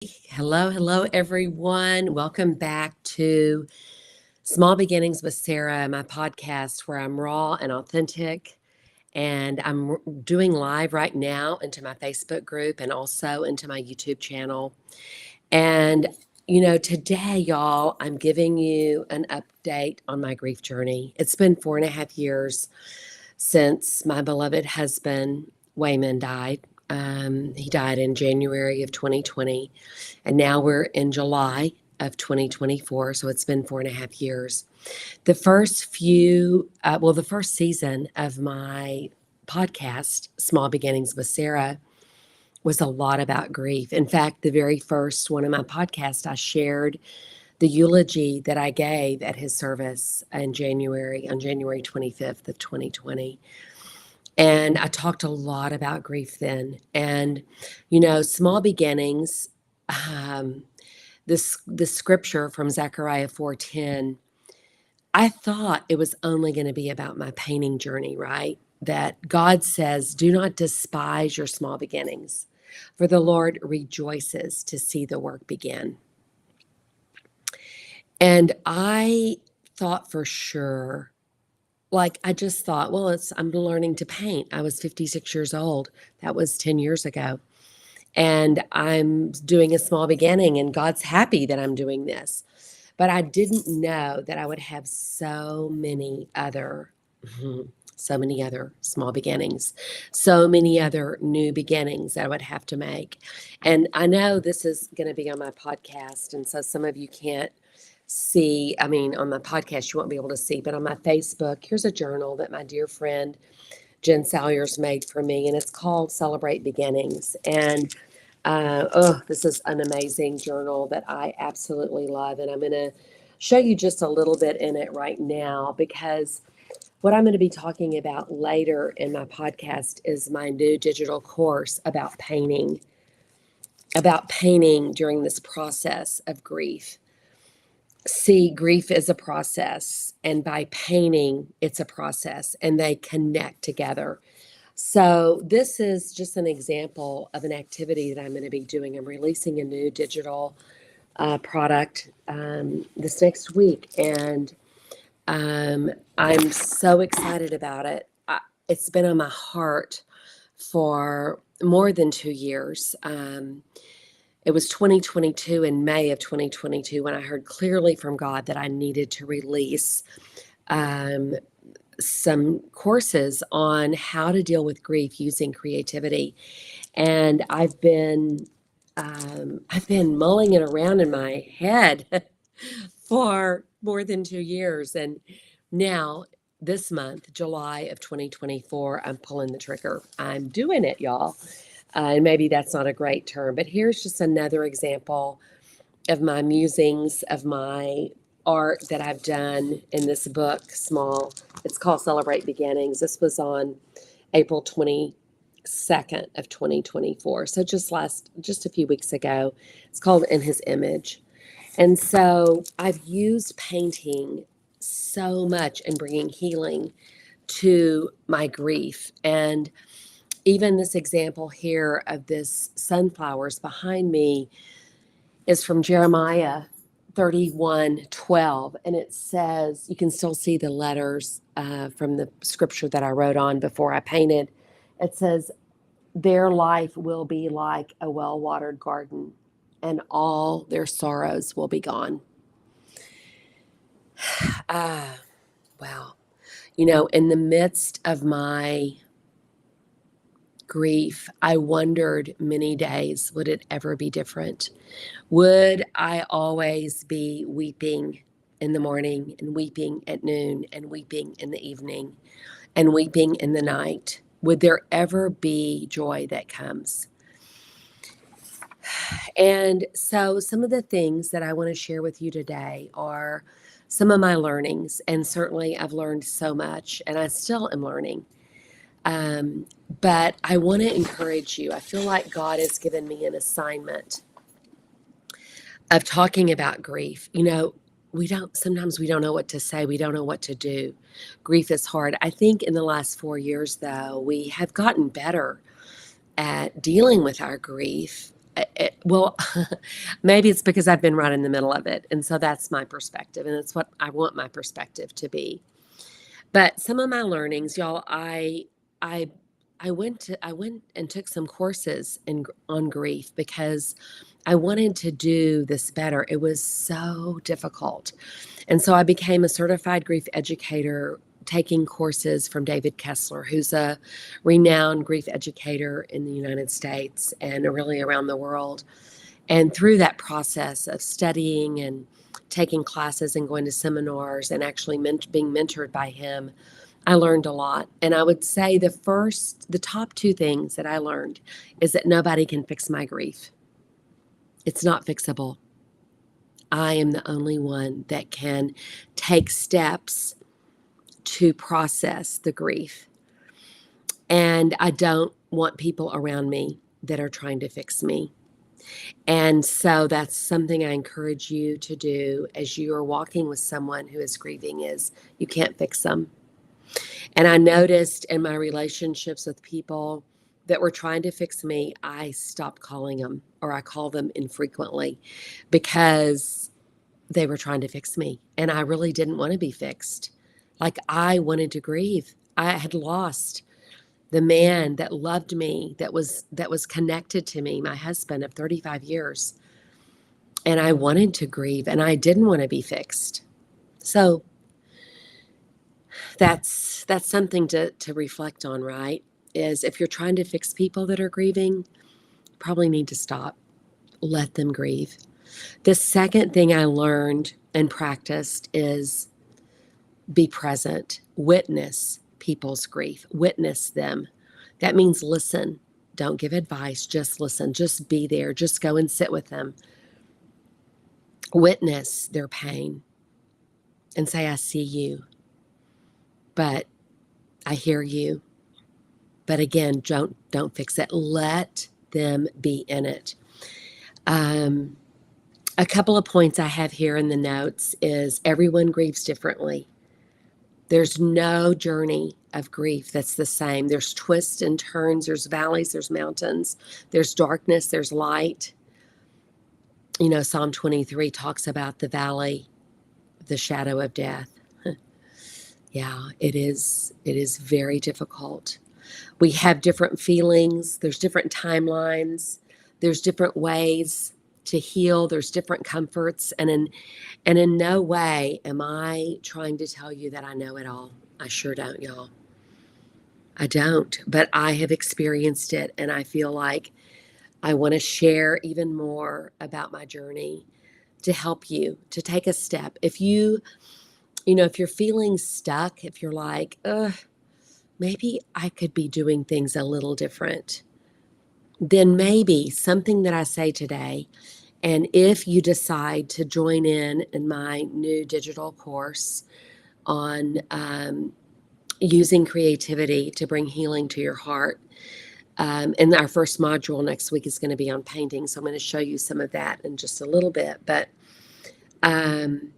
Hello, everyone. Welcome back to Small Beginnings with Sarah, my podcast where I'm raw and authentic. And I'm doing live right now into my Facebook group and also into my YouTube channel. And, today, y'all, I'm giving you an update on my grief journey. It's been 4.5 years since my beloved husband, Wayman, died. He died in January of 2020, and now we're in July of 2024. So it's been 4.5 years. The first season of my podcast, Small Beginnings with Sarah, was a lot about grief. In fact, the very first one of my podcasts, I shared the eulogy that I gave at his service on January 25th of 2020. And I talked a lot about grief then. And, small beginnings, um, the scripture from Zechariah 4:10, I thought it was only going to be about my painting journey, right? That God says, do not despise your small beginnings, for the Lord rejoices to see the work begin. And I thought for sure, I just thought, well, I'm learning to paint. I was 56 years old. That was 10 years ago. And I'm doing a small beginning, and God's happy that I'm doing this. But I didn't know that I would have so many other small beginnings, so many other new beginnings that I would have to make. And I know this is going to be on my podcast, and so some of you can't see. I mean, on my podcast, you won't be able to see, but on my Facebook, here's a journal that my dear friend Jen Salyers made for me, and it's called Celebrate Beginnings. And this is an amazing journal that I absolutely love, and I'm going to show you just a little bit in it right now because what I'm going to be talking about later in my podcast is my new digital course about painting during this process of grief. See, grief is a process, and by painting, it's a process, and they connect together. So, this is just an example of an activity that I'm going to be doing. I'm releasing a new digital product this next week, and I'm so excited about it. It's been on my heart for more than 2 years. It was 2022, in May of 2022, when I heard clearly from God that I needed to release um, some courses on how to deal with grief using creativity. And I've been mulling it around in my head for more than 2 years. And now, this month, July of 2024, I'm pulling the trigger. I'm doing it, y'all. And maybe that's not a great term, but here's just another example of my musings, of my art that I've done in this book, small. It's called Celebrate Beginnings. This was on April 22nd of 2024. So just a few weeks ago. It's called In His Image. And so I've used painting so much in bringing healing to my grief. And even this example here of this sunflowers behind me is from Jeremiah 31:12. And it says, you can still see the letters from the scripture that I wrote on before I painted. It says, their life will be like a well-watered garden, and all their sorrows will be gone. Wow. In the midst of my grief, I wondered many days, would it ever be different? Would I always be weeping in the morning and weeping at noon and weeping in the evening and weeping in the night? Would there ever be joy that comes? And so some of the things that I want to share with you today are some of my learnings. And certainly I've learned so much, and I still am learning. But I want to encourage you. I feel like God has given me an assignment of talking about grief. Sometimes we don't know what to say. We don't know what to do. Grief is hard. I think in the last 4 years, though, we have gotten better at dealing with our grief well, maybe it's because I've been right in the middle of it. And so that's my perspective. And it's what I want my perspective to be. But some of my learnings, y'all, I I went and took some courses on grief because I wanted to do this better. It was so difficult. And so I became a certified grief educator, taking courses from David Kessler, who's a renowned grief educator in the United States and really around the world. And through that process of studying and taking classes and going to seminars and actually being mentored by him, I learned a lot. And I would say the top two things that I learned is that nobody can fix my grief. It's not fixable. I am the only one that can take steps to process the grief. And I don't want people around me that are trying to fix me. And so that's something I encourage you to do as you are walking with someone who is grieving is you can't fix them. And I noticed in my relationships with people that were trying to fix me, I stopped calling them or I call them infrequently because they were trying to fix me. And I really didn't want to be fixed. Like I wanted to grieve. I had lost the man that loved me, that was connected to me, my husband of 35 years. And I wanted to grieve and I didn't want to be fixed. So that's something to reflect on, right? Is if you're trying to fix people that are grieving, probably need to stop. Let them grieve. The second thing I learned and practiced is be present, witness people's grief, witness them. That means listen. Don't give advice, just listen, just be there, just go and sit with them. Witness their pain and say, I see you, but I hear you. But again, don't fix it. Let them be in it. Um, a couple of points I have here in the notes is everyone grieves differently. There's no journey of grief that's the same. There's twists and turns, there's valleys, there's mountains, there's darkness, there's light. You know, Psalm 23 talks about the valley, the shadow of death. Yeah, it is very difficult. We have different feelings, there's different timelines, there's different ways to heal, there's different comforts, and in no way am I trying to tell you that I know it all. I sure don't, y'all. I don't, but I have experienced it and I feel like I want to share even more about my journey to help you to take a step. If you're feeling stuck, if you're like, ugh, maybe I could be doing things a little different, then maybe something that I say today, and if you decide to join in my new digital course on using creativity to bring healing to your heart, and our first module next week is going to be on painting, so I'm going to show you some of that in just a little bit. But um,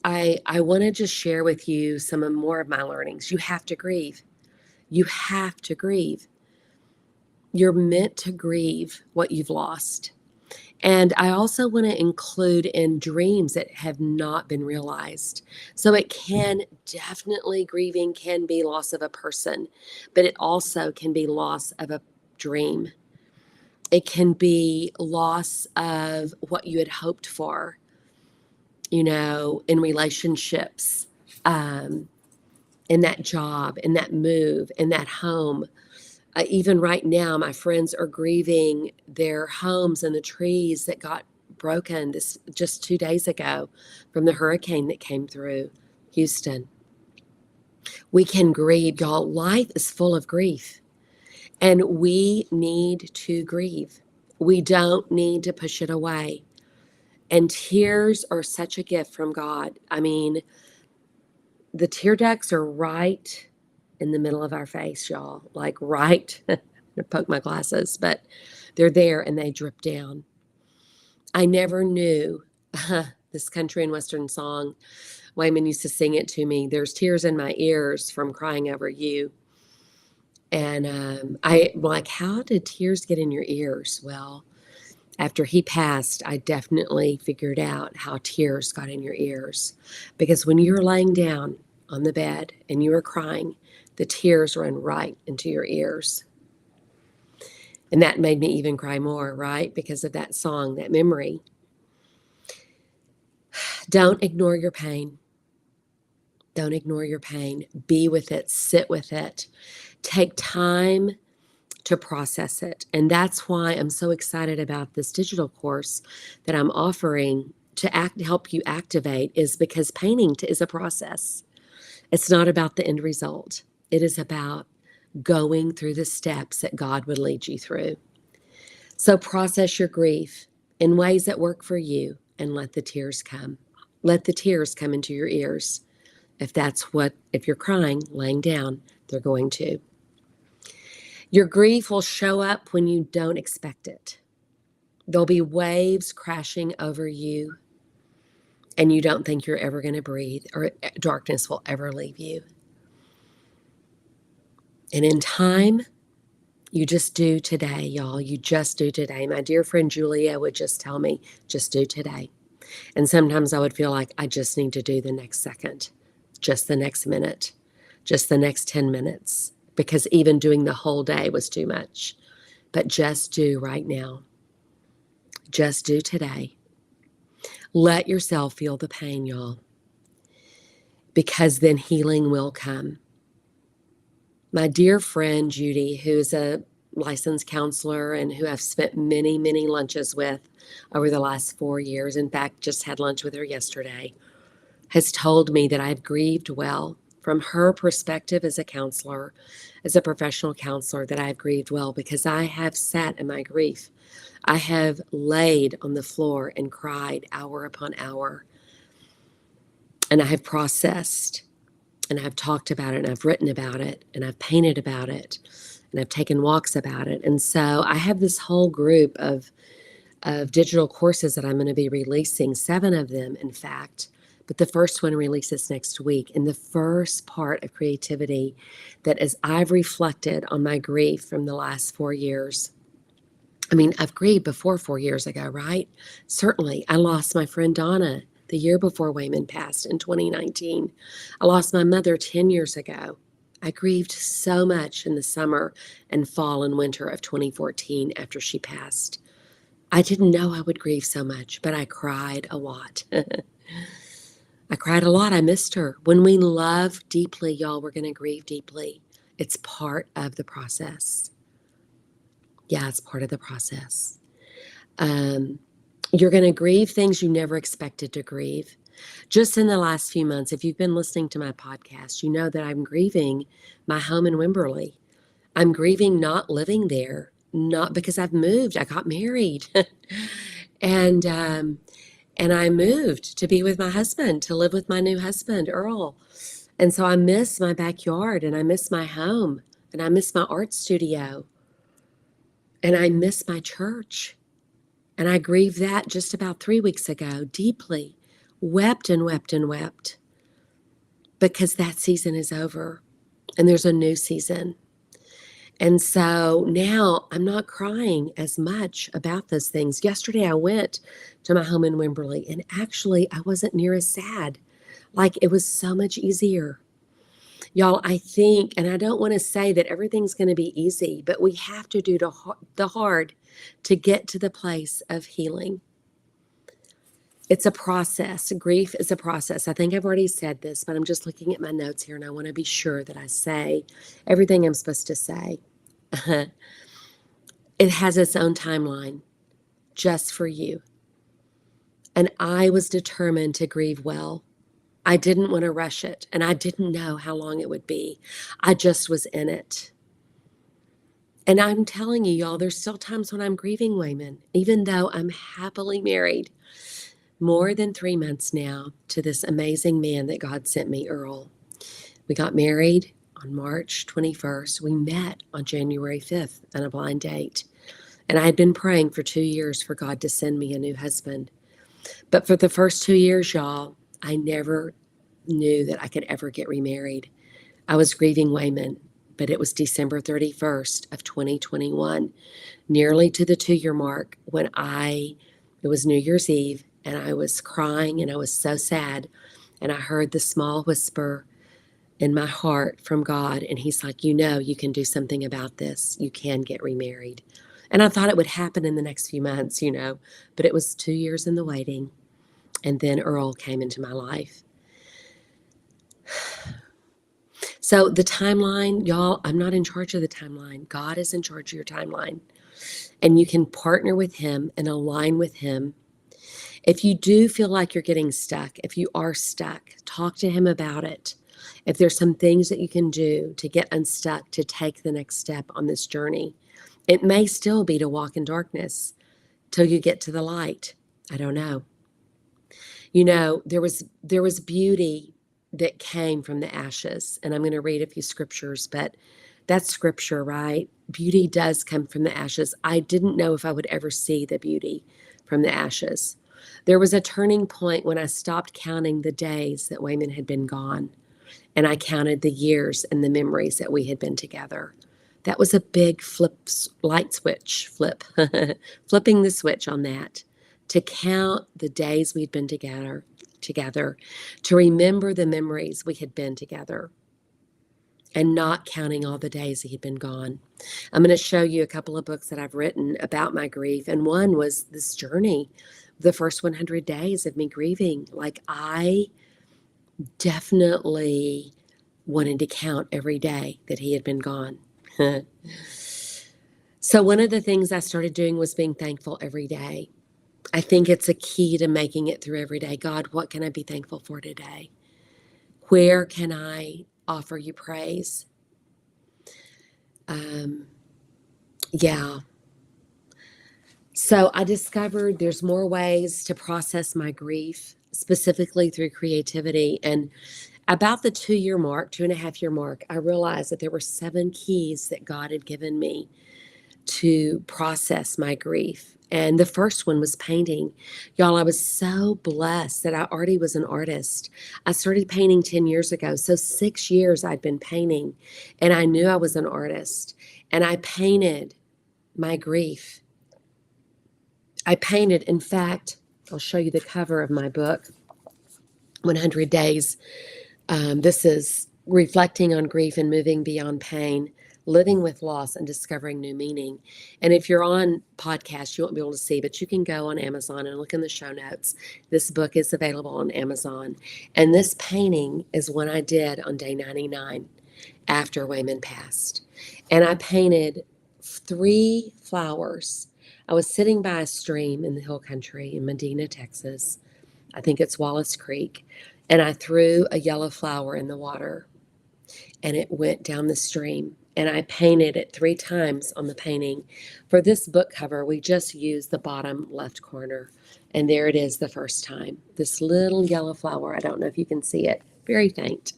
I want to just share with you more of my learnings. You have to grieve. You have to grieve. You're meant to grieve what you've lost. And I also want to include in dreams that have not been realized. So it can definitely, grieving can be loss of a person, but it also can be loss of a dream. It can be loss of what you had hoped for, in relationships, um, in that job, in that move, in that home. Even right now, my friends are grieving their homes and the trees that got broken this just 2 days ago from the hurricane that came through Houston. We can grieve, y'all. Life is full of grief, and we need to grieve. We don't need to push it away. And tears are such a gift from God. I mean, the tear ducts are right in the middle of our face, y'all. Like right, I'm gonna poke my glasses, but they're there and they drip down. I never knew this country and western song. Wayman used to sing it to me. There's tears in my ears from crying over you. And I'm like, how did tears get in your ears? Well, After he passed, I definitely figured out how tears got in your ears. Because when you're laying down on the bed and you are crying, the tears run right into your ears. And that made me even cry more, right? Because of that song, that memory. Don't ignore your pain. Don't ignore your pain. Be with it. Sit with it. Take time to process it. And that's why I'm so excited about this digital course that I'm offering to help you activate, is because painting is a process. It's not about the end result. It is about going through the steps that God would lead you through. So process your grief in ways that work for you and let the tears come. Let the tears come into your ears. If you're crying, laying down, they're going to. Your grief will show up when you don't expect it. There'll be waves crashing over you, and you don't think you're ever going to breathe, or darkness will ever leave you. And in time, you just do today, y'all. You just do today. My dear friend Julia would just tell me, just do today. And sometimes I would feel like I just need to do the next second, just the next minute, just the next 10 minutes, because even doing the whole day was too much. But just do right now. Just do today. Let yourself feel the pain, y'all, because then healing will come. My dear friend Judy, who's a licensed counselor and who I've spent many, many lunches with over the last 4 years, in fact, just had lunch with her yesterday, has told me that I've grieved well. From her perspective as a counselor, as a professional counselor, that I've grieved well because I have sat in my grief. I have laid on the floor and cried hour upon hour. And I have processed, and I've talked about it, and I've written about it, and I've painted about it, and I've taken walks about it. And so I have this whole group of digital courses that I'm going to be releasing, 7 of them, in fact. But the first one releases next week. And the first part of creativity that, as I've reflected on my grief from the last 4 years, I mean, I've grieved before 4 years ago, right? Certainly. I lost my friend Donna the year before Wayman passed in 2019. I lost my mother 10 years ago. I grieved so much in the summer and fall and winter of 2014 after she passed. I didn't know I would grieve so much, but I cried a lot. I cried a lot. I missed her. When we love deeply, y'all, we're going to grieve deeply. It's part of the process. Yeah, it's part of the process. You're going to grieve things you never expected to grieve. Just in the last few months, if you've been listening to my podcast, you know that I'm grieving my home in Wimberley. I'm grieving not living there, not because I've moved. I got married. And I moved to be with my husband, to live with my new husband, Earl. And so I miss my backyard, and I miss my home, and I miss my art studio, and I miss my church. And I grieved that just about 3 weeks ago, deeply, wept and wept and wept, because that season is over, and there's a new season. And so now I'm not crying as much about those things. Yesterday I went to my home in Wimberley, and actually I wasn't near as sad. Like, it was so much easier. Y'all, I think, and I don't want to say that everything's going to be easy, but we have to do the hard to get to the place of healing. It's a process. Grief is a process. I think I've already said this, but I'm just looking at my notes here, and I want to be sure that I say everything I'm supposed to say. It has its own timeline just for you. And I was determined to grieve well. I didn't want to rush it, and I didn't know how long it would be. I just was in it. And I'm telling you, y'all, there's still times when I'm grieving Wayman, even though I'm happily married more than 3 months now to this amazing man that God sent me, Earl. We got married on March 21st. We met on January 5th on a blind date. And I had been praying for 2 years for God to send me a new husband. But for the first 2 years, y'all, I never knew that I could ever get remarried. I was grieving Wayman. but it was December 31st of 2021, nearly to the 2-year mark, when it was New Year's Eve, and I was crying and I was so sad. And I heard the small whisper in my heart from God. And he's like, you can do something about this. You can get remarried. And I thought it would happen in the next few months, but it was 2 years in the waiting. And then Earl came into my life. So the timeline, y'all, I'm not in charge of the timeline. God is in charge of your timeline. And you can partner with him and align with him. If you do feel like you're getting stuck, if you are stuck, talk to him about it. If there's some things that you can do to get unstuck, to take the next step on this journey, it may still be to walk in darkness till you get to the light. I don't know. There was beauty that came from the ashes. And I'm going to read a few scriptures, but that's scripture, right? Beauty does come from the ashes. I didn't know if I would ever see the beauty from the ashes. There was a turning point when I stopped counting the days that Wayman had been gone, and I counted the years and the memories that we had been together. That was a big light switch, flipping the switch on that, to count the days we'd been together, to remember the memories we had been together, and not counting all the days he had been gone. I'm going to show you a couple of books that I've written about my grief, and one was this journey, the first 100 days of me grieving. Like, I definitely wanted to count every day that he had been gone. So one of the things I started doing was being thankful every day. I think it's a key to making it through every day. God, what can I be thankful for today? Where can I offer you praise? Yeah. So I discovered there's more ways to process my grief, specifically through creativity. And about the 2-year mark, 2.5-year mark, I realized that there were 7 keys that God had given me to process my grief. And the first one was painting. Y'all, I was so blessed that I already was an artist. I started painting 10 years ago. So 6 years I'd been painting, and I knew I was an artist. And I painted my grief. In fact, I'll show you the cover of my book, 100 Days. This is reflecting on grief and moving beyond pain, living with loss and discovering new meaning. And if you're on podcast, you won't be able to see, but you can go on Amazon and look in the show notes. This book is available on Amazon. And this painting is one I did on day 99 after Wayman passed. And I painted 3 flowers. I was sitting by a stream in the hill country in Medina, Texas. I think it's Wallace Creek. And I threw a yellow flower in the water, and it went down the stream. And I painted it 3 times on the painting. For this book cover, we just used the bottom left corner. And there it is the first time. This little yellow flower. I don't know if you can see it. Very faint.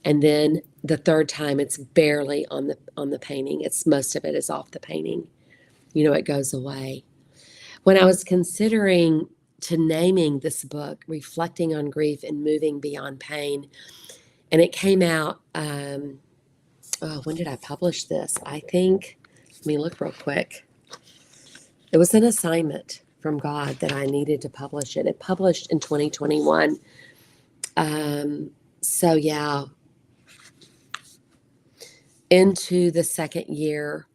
And then the 3rd time, it's barely on the painting. Most of it is off the painting. It goes away. When I was considering naming this book, Reflecting on Grief and Moving Beyond Pain, and it came out, when did I publish this? I think, let me look real quick. It was an assignment from God that I needed to publish it. It published in 2021. So yeah, into the 2nd year,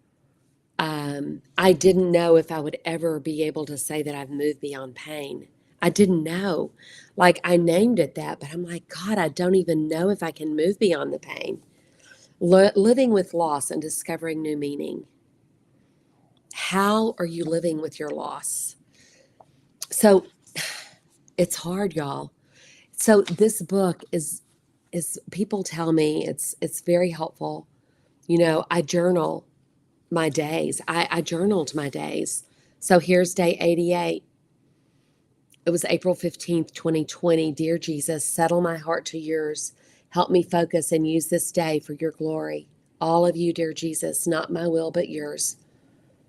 I didn't know if I would ever be able to say that I've moved beyond pain. I didn't know. Like, I named it that, but I'm like, God, I don't even know if I can move beyond the pain. Living with loss and discovering new meaning. How are you living with your loss? So it's hard, y'all. So this book is people tell me it's very helpful. I journal my days. I journaled my days. So here's day 88. It was April 15th, 2020. Dear Jesus, settle my heart to yours. Help me focus and use this day for your glory. All of you, dear Jesus, not my will, but yours.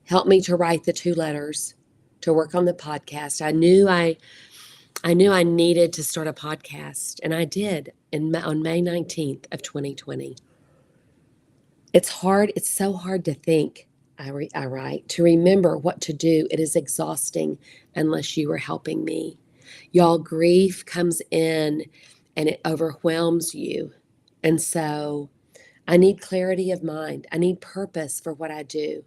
Help me to write the 2 letters, to work on the podcast. I knew I needed to start a podcast, and I did on May 19th of 2020. It's hard. It's so hard to think. I write, to remember what to do. It is exhausting unless you are helping me. Y'all, grief comes in and it overwhelms you. And so I need clarity of mind. I need purpose for what I do.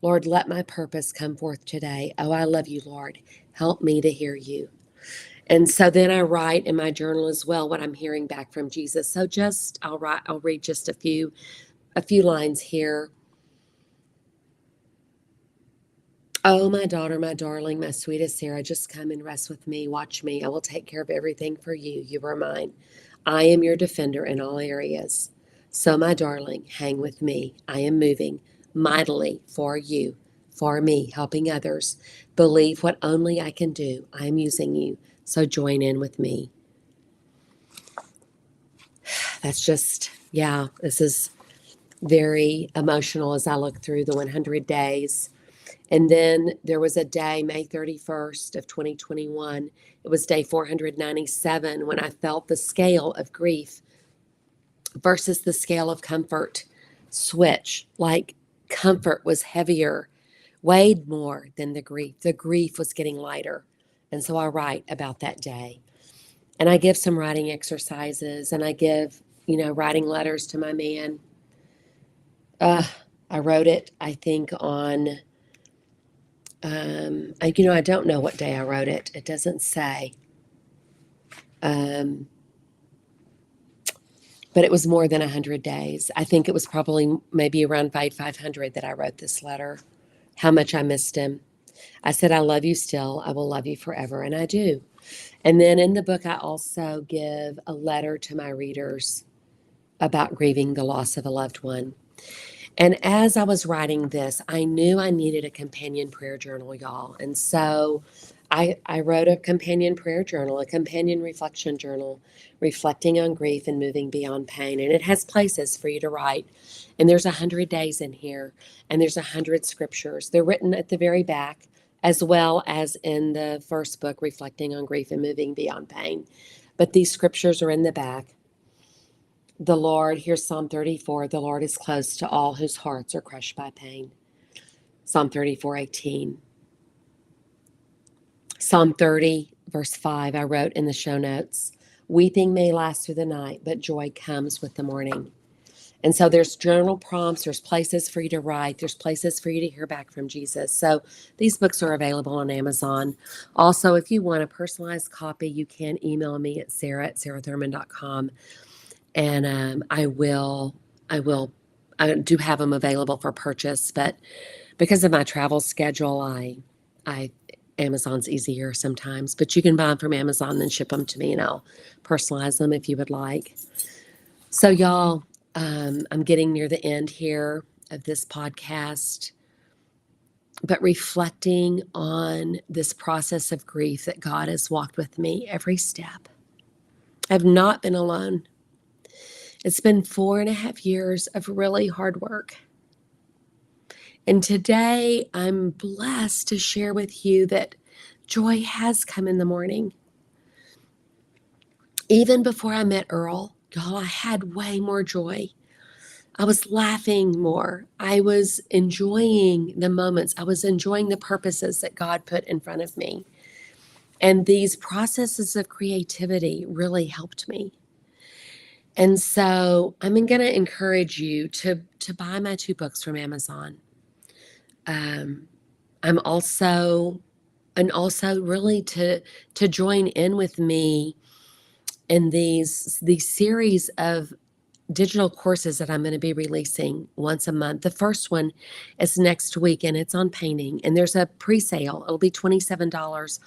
Lord, let my purpose come forth today. Oh, I love you, Lord. Help me to hear you. And so then I write in my journal as well what I'm hearing back from Jesus. So just I'll read just a few lines here. Oh, my daughter, my darling, my sweetest Sarah, just come and rest with me. Watch me. I will take care of everything for you. You are mine. I am your defender in all areas. So, my darling, hang with me. I am moving mightily for you, for me, helping others. Believe what only I can do. I am using you. So, join in with me. That's just, yeah, this is very emotional as I look through the 100 days. And then there was a day, May 31st of 2021. It was day 497 when I felt the scale of grief versus the scale of comfort switch. Like comfort was heavier, weighed more than the grief. The grief was getting lighter. And so I write about that day. And I give some writing exercises and I give, writing letters to my man. I wrote it, I think, on I don't know what day I wrote it. It doesn't say. Um, but it was more than 100 days. I think it was probably maybe around 500 that I wrote this letter. How much I missed him. I said, I love you still. I will love you forever. And I do. And then in the book, I also give a letter to my readers about grieving the loss of a loved one. And as I was writing this, I knew I needed a companion prayer journal, y'all. And so I wrote a companion prayer journal, a companion reflection journal, reflecting on grief and moving beyond pain. And it has places for you to write. And there's 100 days in here, and there's 100 scriptures. They're written at the very back, as well as in the first book, Reflecting on Grief and Moving Beyond Pain. But these scriptures are in the back. The Lord, here's Psalm 34, the Lord is close to all whose hearts are crushed by pain. Psalm 34:18. Psalm 30, verse 5, I wrote in the show notes, weeping may last through the night, but joy comes with the morning. And so there's journal prompts, there's places for you to write, there's places for you to hear back from Jesus. So these books are available on Amazon. Also, if you want a personalized copy, you can email me at sarah@sarahthurman.com. And I do have them available for purchase, but because of my travel schedule, I Amazon's easier sometimes, but you can buy them from Amazon and ship them to me and I'll personalize them if you would like. So y'all, I'm getting near the end here of this podcast, but reflecting on this process of grief that God has walked with me every step. I've not been alone. It's been 4.5 years of really hard work. And today I'm blessed to share with you that joy has come in the morning. Even before I met Earl, y'all, I had way more joy. I was laughing more. I was enjoying the moments. I was enjoying the purposes that God put in front of me. And these processes of creativity really helped me. And so I'm going to encourage you to buy my 2 books from Amazon. I'm also really to join in with me in these series of digital courses that I'm going to be releasing once a month. The first one is next week, and it's on painting. And there's a pre-sale. It'll be $27,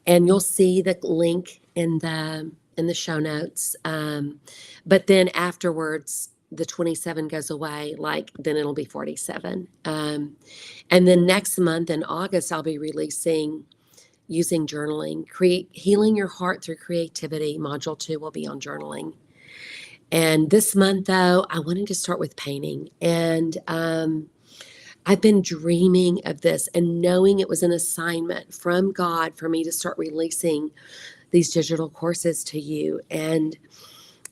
and you'll see the link in the show notes. But then afterwards, the 27 goes away. Then it'll be 47. And then next month in August, I'll be releasing using journaling, healing your heart through creativity. Module 2 will be on journaling. And this month, though, I wanted to start with painting. And I've been dreaming of this and knowing it was an assignment from God for me to start releasing these digital courses to you. And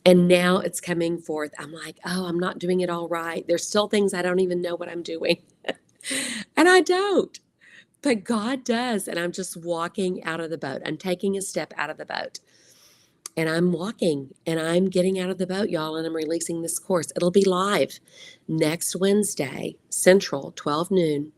And now it's coming forth. I'm like, oh, I'm not doing it all right. There's still things I don't even know what I'm doing. And I don't. But God does. And I'm just walking out of the boat. I'm taking a step out of the boat. And I'm walking and I'm getting out of the boat, y'all, and I'm releasing this course. It'll be live next Wednesday, Central, 12 noon.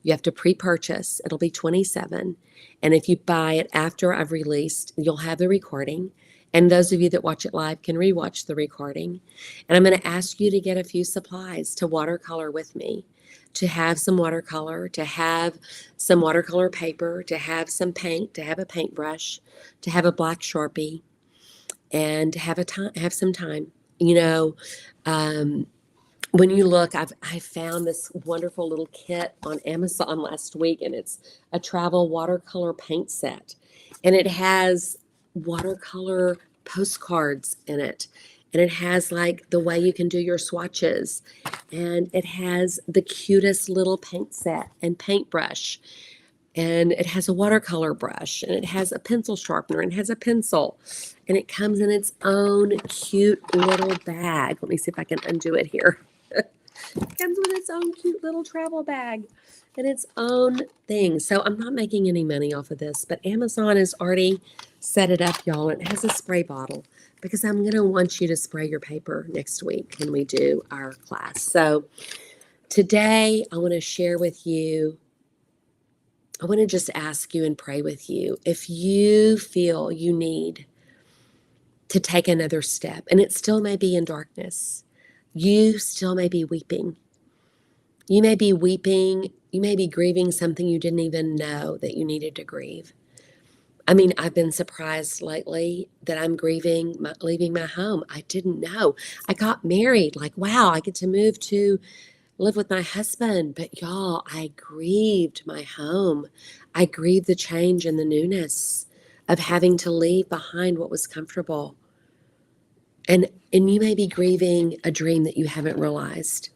You have to pre-purchase. It'll be 27. And if you buy it after I've released, you'll have the recording. And those of you that watch it live can rewatch the recording. And I'm going to ask you to get a few supplies to watercolor with me, to have some watercolor, to have some watercolor paper, to have some paint, to have a paintbrush, to have a black Sharpie, and to have some time. You know, um, when you look, I found this wonderful little kit on Amazon last week, and it's a travel watercolor paint set, and it has watercolor postcards in it, and it has like the way you can do your swatches, and it has the cutest little paint set and paintbrush, and it has a watercolor brush, and it has a pencil sharpener, and it has a pencil, and it comes in its own cute little bag. Let me see if I can undo it here. It comes with its own cute little travel bag and its own thing. So I'm not making any money off of this, but Amazon has already set it up, y'all. It has a spray bottle because I'm going to want you to spray your paper next week when we do our class. So today I want to share with you, I want to just ask you and pray with you. If you feel you need to take another step, and it still may be in darkness, you still may be weeping. You may be weeping. You may be grieving something you didn't even know that you needed to grieve. I mean, I've been surprised lately that I'm grieving leaving my home. I didn't know. I got married. Like, wow, I get to move to live with my husband. But y'all, I grieved my home. I grieved the change and the newness of having to leave behind what was comfortable. And you may be grieving a dream that you haven't realized.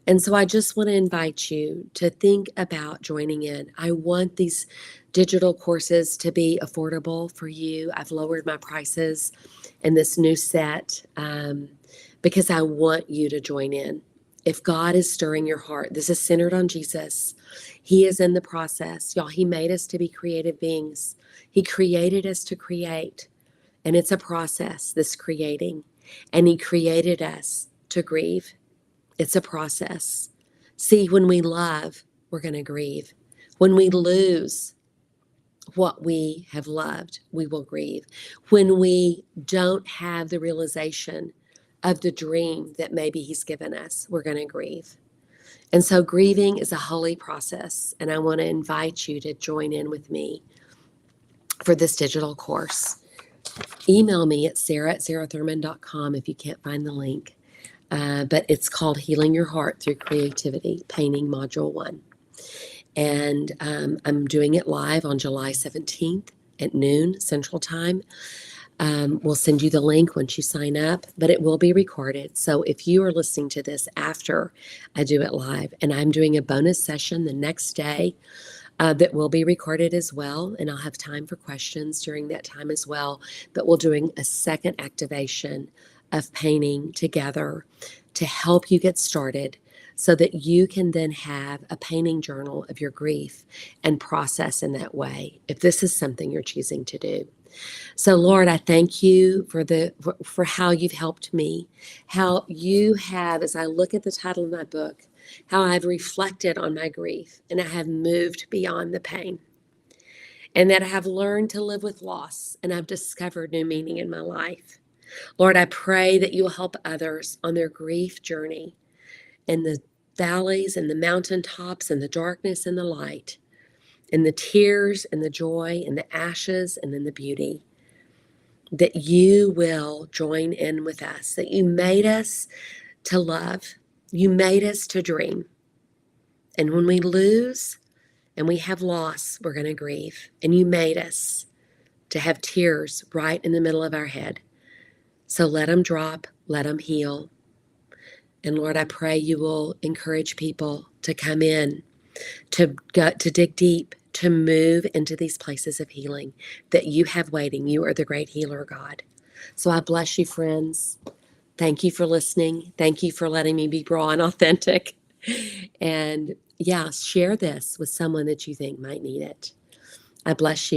And so I just want to invite you to think about joining in. I want these digital courses to be affordable for you. I've lowered my prices in this new set because I want you to join in. If God is stirring your heart, this is centered on Jesus. He is in the process. Y'all, He made us to be creative beings. He created us to create. And it's a process, this creating. And He created us to grieve. It's a process. See, when we love, we're going to grieve. When we lose what we have loved, we will grieve. When we don't have the realization of the dream that maybe He's given us, we're going to grieve. And so grieving is a holy process. And I want to invite you to join in with me for this digital course. Email me at sarah@sarahthurman.com if you can't find the link. But it's called Healing Your Heart Through Creativity, Painting Module 1. And I'm doing it live on July 17th at noon Central Time. We'll send you the link once you sign up, but it will be recorded. So if you are listening to this after I do it live, and I'm doing a bonus session the next day that will be recorded as well, and I'll have time for questions during that time as well, but we're doing a second activation of painting together to help you get started so that you can then have a painting journal of your grief and process in that way if this is something you're choosing to do. So Lord, I thank you for how you've helped me, how you have, as I look at the title of my book, how I've reflected on my grief and I have moved beyond the pain, and that I have learned to live with loss and I've discovered new meaning in my life. Lord, I pray that you will help others on their grief journey in the valleys and the mountaintops and the darkness and the light, in the tears and the joy and the ashes and in the beauty, that you will join in with us, that you made us to love, you made us to dream. And when we lose and we have loss, we're going to grieve. And you made us to have tears right in the middle of our head. So let them drop, let them heal. And Lord, I pray you will encourage people to come in, to dig deep, to move into these places of healing that you have waiting. You are the great healer, God. So I bless you, friends. Thank you for listening. Thank you for letting me be raw and authentic. And yeah, share this with someone that you think might need it. I bless you.